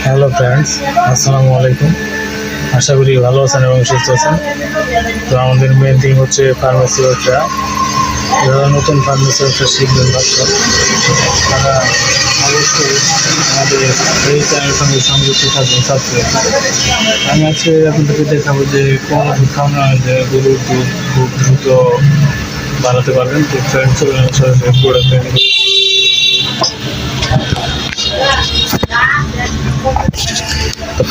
Hello friends, আসসালামু আলাইকুম। আশা করি ভালো আছেন এবং সুস্থ আছেন। তো আমাদের মেন থিম হচ্ছে ফার্মেসি ব্যবসা। যারা নতুন ফার্মেসি ব্যবসা শিখবেন ভাবছেন, তারা অবশ্যই আমাদের এই চ্যানেলের সঙ্গে সংযুক্ত থাকবেন সাবস্ক্রাইব। আমি আজকে আপনাদেরকে দেখাবো যে কোন ওষুধ খাওয়ানো হয় যে গরুর দুধ খুব দ্রুত বাড়াতে পারবেন। তো ফ্রেন্ডস চলুন সরাসরি প্রোডাক্ট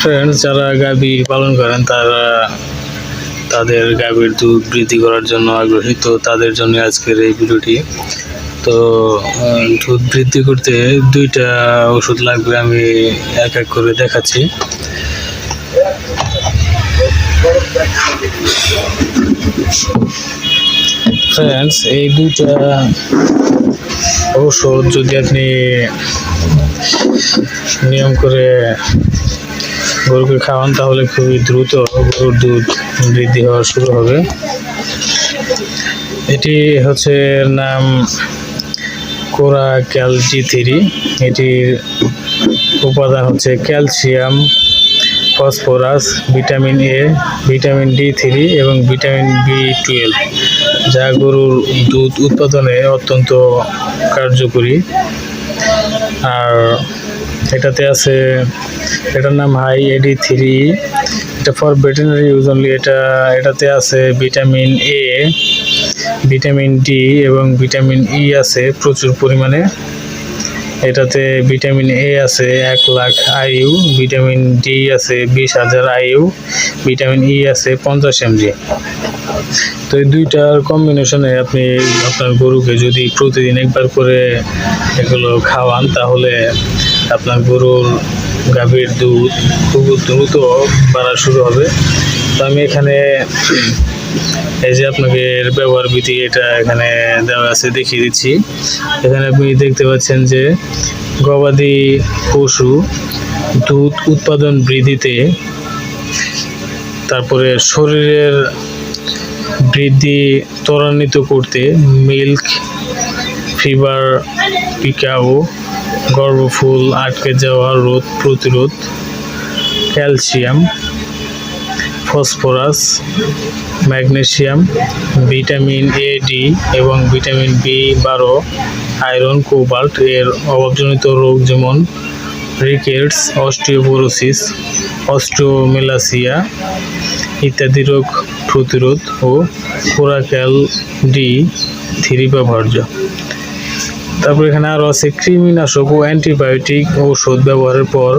ফ্রেন্ডস, যারা গাভী পালন করেন তাদের গাভীর দুধ বৃদ্ধি করার জন্য আগ্রহী, তো তাদের জন্য আজকের এই ভিডিওটি। তো দুধ বৃদ্ধি করতে দুইটা ওষুধ লাগবে, আমি এক এক করে দেখাচ্ছি। ফ্রেন্ডস, এই দুইটা ঔষধ যদি আপনি নিয়ম করে গরুকে খাওয়ান তাহলে খুবই দ্রুত গরুর দুধ বৃদ্ধি হওয়া শুরু হবে। এটি হচ্ছে নাম কোরাক্যাল G3। এটির উপাদান হচ্ছে calcium, phosphorus, vitamin A, vitamin D3 এবং ভিটামিন B12, যা গরুর দুধ উৎপাদনে অত্যন্ত কার্যকরী। আর এটাতে আছে, এটার নাম হাই AD3, এটা ফর ভেটেরিনারি ইউজ অনলি। এটাতে আছে ভিটামিন A, ভিটামিন D এবং ভিটামিন E আছে প্রচুর পরিমাণে। এটাতে ভিটামিন A আছে 1,00,000 IU, ভিটামিন D আছে 20,000 IU, ভিটামিন E আছে 50 mg। তো এই দুইটার কম্বিনেশনে আপনি আপনার গরুকে যদি প্রতিদিন একবার করে এগুলো খাওয়ান তাহলে আপনার গরুর গাভীর দুধ খুব দ্রুত বাড়া শুরু হবে। তো আমি এখানে এই যে আপনাকে এর ব্যবহার বিধি এটা এখানে দেওয়া আছে, দেখিয়ে দিচ্ছি। এখানে আপনি দেখতে পাচ্ছেন যে গবাদি পশু দুধ উৎপাদন বৃদ্ধিতে, তারপরে শরীরের বৃদ্ধি ত্বরান্বিত করতে মিল্ক ফিভার পিকাও, গর্ভফুল আটকে যাওয়া রোগ প্রতিরোধ, calcium, phosphorus, magnesium, vitamin A, D এবং ভিটামিন B12, আয়রন, কোবাল্ট এর অভাবজনিত রোগ যেমন রিকেটস, অস্টিওপোরোসিস, অস্টিওমেলাসিয়া ইত্যাদি রোগ প্রতিরোধ ও কোরাক্যাল D3 ব্যবহার্য। তারপর এখানে আরও আছে কৃমিনাশক ও অ্যান্টিবায়োটিক ঔষধ ব্যবহারের পর